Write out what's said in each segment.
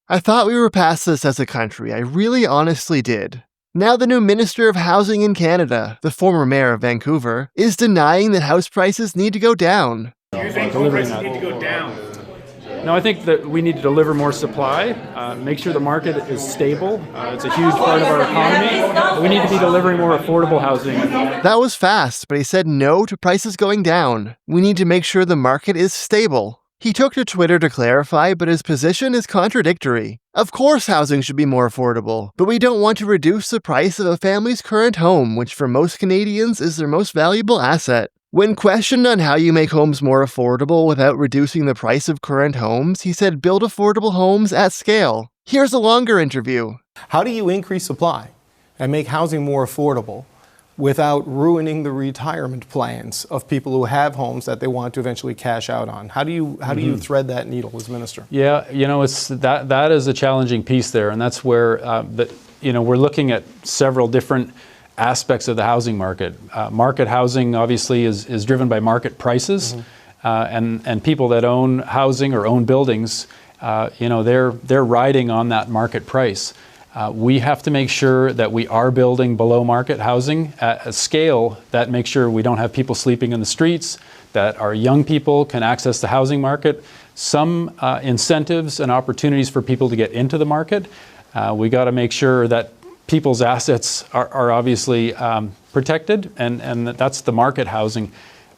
I thought we were past this as a country, I really honestly did. Now the new Minister of Housing in Canada, the former Mayor of Vancouver, is denying that house prices need to go down. Do you think home prices need to go down? No, I think that we need to deliver more supply, make sure the market is stable. It's a huge part of our economy. We need to be delivering more affordable housing. That was fast, but he said no to prices going down. We need to make sure the market is stable. He took to Twitter to clarify, but his position is contradictory. Of course housing should be more affordable, but we don't want to reduce the price of a family's current home, which for most Canadians is their most valuable asset. When questioned on how you make homes more affordable without reducing the price of current homes, he said build affordable homes at scale. Here's a longer interview. How do you increase supply and make housing more affordable without ruining the retirement plans of people who have homes that they want to eventually cash out on? How do you thread that needle as minister? Yeah, it's that is a challenging piece there, and that's where we're looking at several different aspects of the housing market. Market housing obviously is driven by market prices, and people that own housing or own buildings, they're riding on that market price. We have to make sure that we are building below market housing at a scale that makes sure we don't have people sleeping in the streets, that our young people can access the housing market, some incentives and opportunities for people to get into the market. We got to make sure that people's assets are obviously protected, and that's the market housing.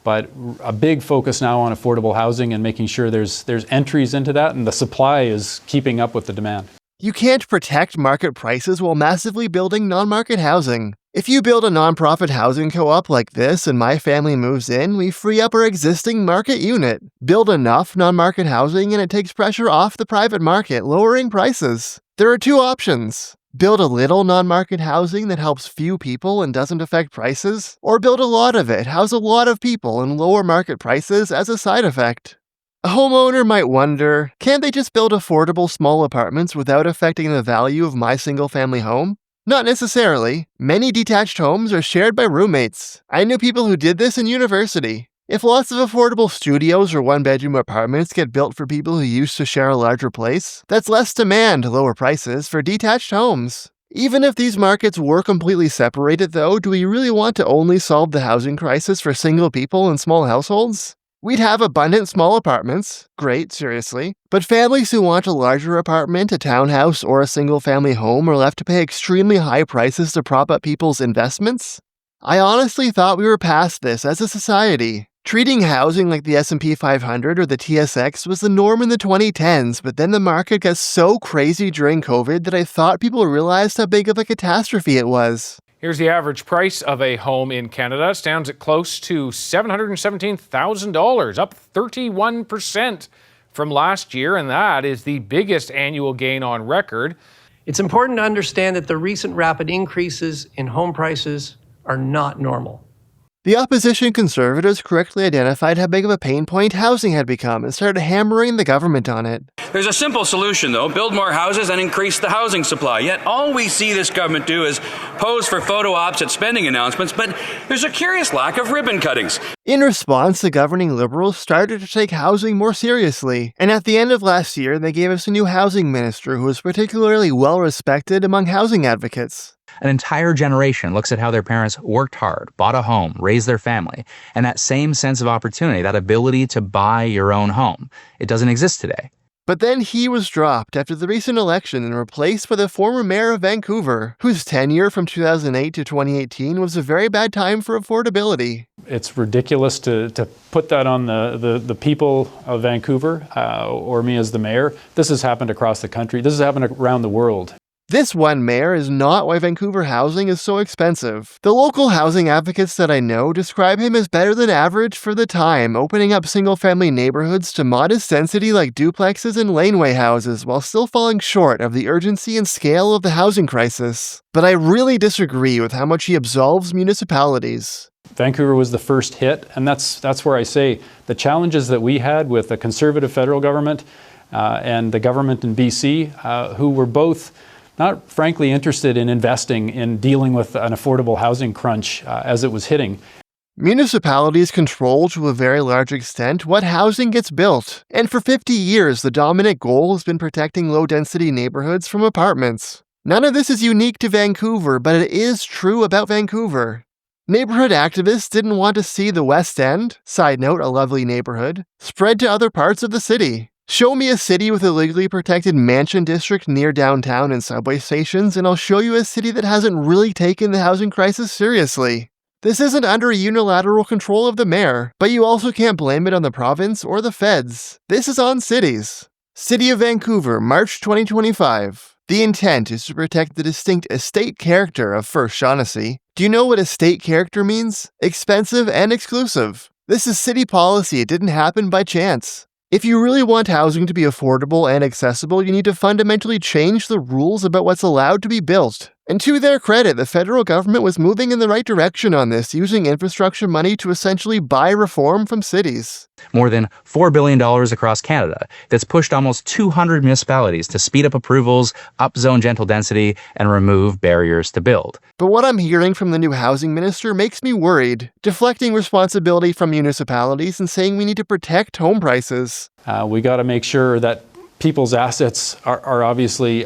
But a big focus now on affordable housing and making sure there's entries into that, and the supply is keeping up with the demand. You can't protect market prices while massively building non-market housing. If you build a non-profit housing co-op like this and my family moves in, we free up our existing market unit. Build enough non-market housing and it takes pressure off the private market, lowering prices. There are two options. Build a little non-market housing that helps few people and doesn't affect prices, or build a lot of it, house a lot of people and lower market prices as a side effect. A homeowner might wonder, can't they just build affordable small apartments without affecting the value of my single-family home? Not necessarily. Many detached homes are shared by roommates. I knew people who did this in university. If lots of affordable studios or one-bedroom apartments get built for people who used to share a larger place, that's less demand, lower prices for detached homes. Even if these markets were completely separated though, do we really want to only solve the housing crisis for single people and small households? We'd have abundant small apartments. Great, seriously. But families who want a larger apartment, a townhouse, or a single-family home are left to pay extremely high prices to prop up people's investments? I honestly thought we were past this as a society. Treating housing like the S&P 500 or the TSX was the norm in the 2010s, but then the market got so crazy during COVID that I thought people realized how big of a catastrophe it was. Here's the average price of a home in Canada. It stands at close to $717,000, up 31% from last year, and that is the biggest annual gain on record. It's important to understand that the recent rapid increases in home prices are not normal. The opposition Conservatives correctly identified how big of a pain point housing had become and started hammering the government on it. There's a simple solution, though. Build more houses and increase the housing supply. Yet all we see this government do is pose for photo ops at spending announcements, but there's a curious lack of ribbon cuttings. In response, the governing Liberals started to take housing more seriously, and at the end of last year, they gave us a new housing minister who was particularly well-respected among housing advocates. An entire generation looks at how their parents worked hard, bought a home, raised their family, and that same sense of opportunity, that ability to buy your own home, it doesn't exist today. But then he was dropped after the recent election and replaced by the former mayor of Vancouver, whose tenure from 2008 to 2018 was a very bad time for affordability. It's ridiculous to put that on the people of Vancouver or me as the mayor. This has happened across the country. This has happened around the world. This one mayor is not why Vancouver housing is so expensive. The local housing advocates that I know describe him as better than average for the time, opening up single-family neighborhoods to modest density like duplexes and laneway houses while still falling short of the urgency and scale of the housing crisis. But I really disagree with how much he absolves municipalities. Vancouver was the first hit, and that's where I say the challenges that we had with the Conservative federal government and the government in BC, who were both not frankly interested in investing in dealing with an affordable housing crunch as it was hitting. Municipalities control to a very large extent what housing gets built, and for 50 years the dominant goal has been protecting low-density neighborhoods from apartments. None of this is unique to Vancouver, but it is true about Vancouver. Neighborhood activists didn't want to see the West End, side note, a lovely neighborhood, spread to other parts of the city. Show me a city with a legally protected mansion district near downtown and subway stations, and I'll show you a city that hasn't really taken the housing crisis seriously. This isn't under unilateral control of the mayor, but you also can't blame it on the province or the feds. This is on cities. City of Vancouver, March 2025. The intent is to protect the distinct estate character of First Shaughnessy. Do you know what estate character means? Expensive and exclusive. This is city policy. It didn't happen by chance. If you really want housing to be affordable and accessible, you need to fundamentally change the rules about what's allowed to be built. And to their credit, the federal government was moving in the right direction on this, using infrastructure money to essentially buy reform from cities. More than $4 billion across Canada that's pushed almost 200 municipalities to speed up approvals, upzone gentle density, and remove barriers to build. But what I'm hearing from the new housing minister makes me worried, deflecting responsibility from municipalities and saying we need to protect home prices. We got to make sure that people's assets are obviously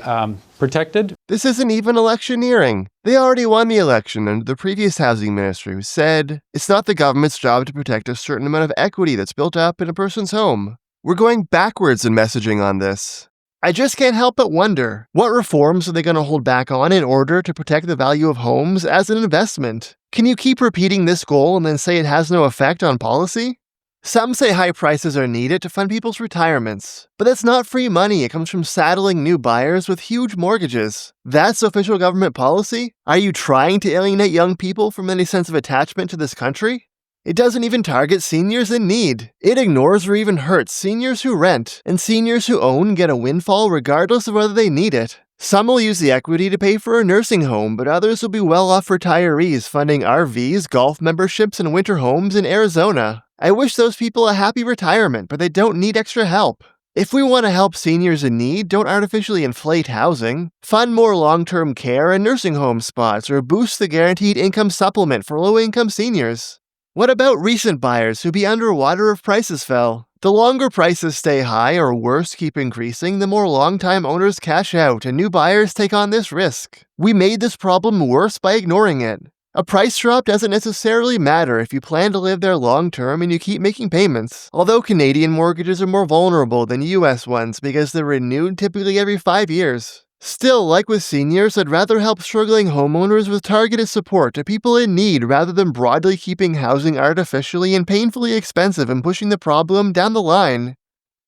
protected. This isn't even electioneering. They already won the election under the previous housing minister who said, it's not the government's job to protect a certain amount of equity that's built up in a person's home. We're going backwards in messaging on this. I just can't help but wonder, what reforms are they going to hold back on in order to protect the value of homes as an investment? Can you keep repeating this goal and then say it has no effect on policy? Some say high prices are needed to fund people's retirements, but that's not free money. It comes from saddling new buyers with huge mortgages. That's official government policy? Are you trying to alienate young people from any sense of attachment to this country? It doesn't even target seniors in need. It ignores or even hurts seniors who rent, and seniors who own get a windfall regardless of whether they need it. Some will use the equity to pay for a nursing home, but others will be well-off retirees funding RVs, golf memberships, and winter homes in Arizona. I wish those people a happy retirement, but they don't need extra help. If we want to help seniors in need, don't artificially inflate housing. Fund more long-term care and nursing home spots, or boost the guaranteed income supplement for low-income seniors. What about recent buyers who be underwater if prices fell? The longer prices stay high or worse keep increasing, the more long-time owners cash out and new buyers take on this risk. We made this problem worse by ignoring it. A price drop doesn't necessarily matter if you plan to live there long-term and you keep making payments, although Canadian mortgages are more vulnerable than US ones because they're renewed typically every 5 years. Still, like with seniors, I'd rather help struggling homeowners with targeted support to people in need rather than broadly keeping housing artificially and painfully expensive and pushing the problem down the line.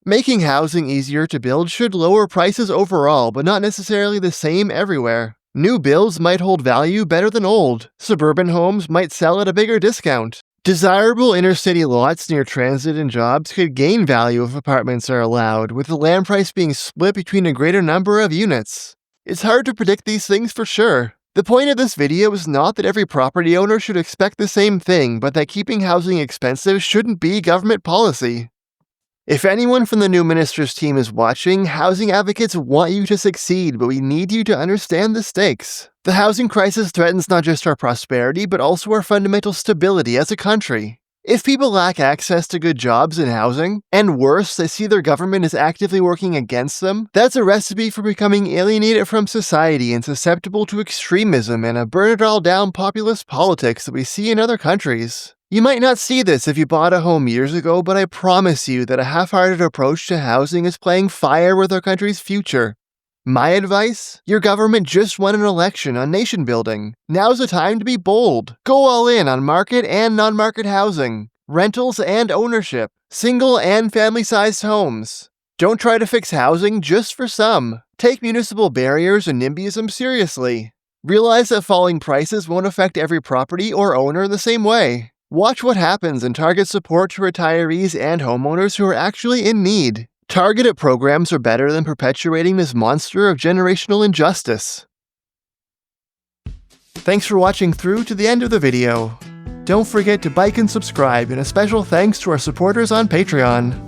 Making housing easier to build should lower prices overall, but not necessarily the same everywhere. New builds might hold value better than old. Suburban homes might sell at a bigger discount. Desirable inner-city lots near transit and jobs could gain value if apartments are allowed, with the land price being split between a greater number of units. It's hard to predict these things for sure. The point of this video is not that every property owner should expect the same thing, but that keeping housing expensive shouldn't be government policy. If anyone from the new minister's team is watching, housing advocates want you to succeed, but we need you to understand the stakes. The housing crisis threatens not just our prosperity, but also our fundamental stability as a country. If people lack access to good jobs and housing, and worse, they see their government is actively working against them, that's a recipe for becoming alienated from society and susceptible to extremism and a burn-it-all-down populist politics that we see in other countries. You might not see this if you bought a home years ago, but I promise you that a half-hearted approach to housing is playing fire with our country's future. My advice? Your government just won an election on nation building. Now's the time to be bold. Go all in on market and non-market housing, rentals and ownership, single and family-sized homes. Don't try to fix housing just for some. Take municipal barriers and NIMBYism seriously. Realize that falling prices won't affect every property or owner in the same way. Watch what happens and target support to retirees and homeowners who are actually in need. Targeted programs are better than perpetuating this monster of generational injustice. Thanks for watching through to the end of the video. Don't forget to like and subscribe, and a special thanks to our supporters on Patreon.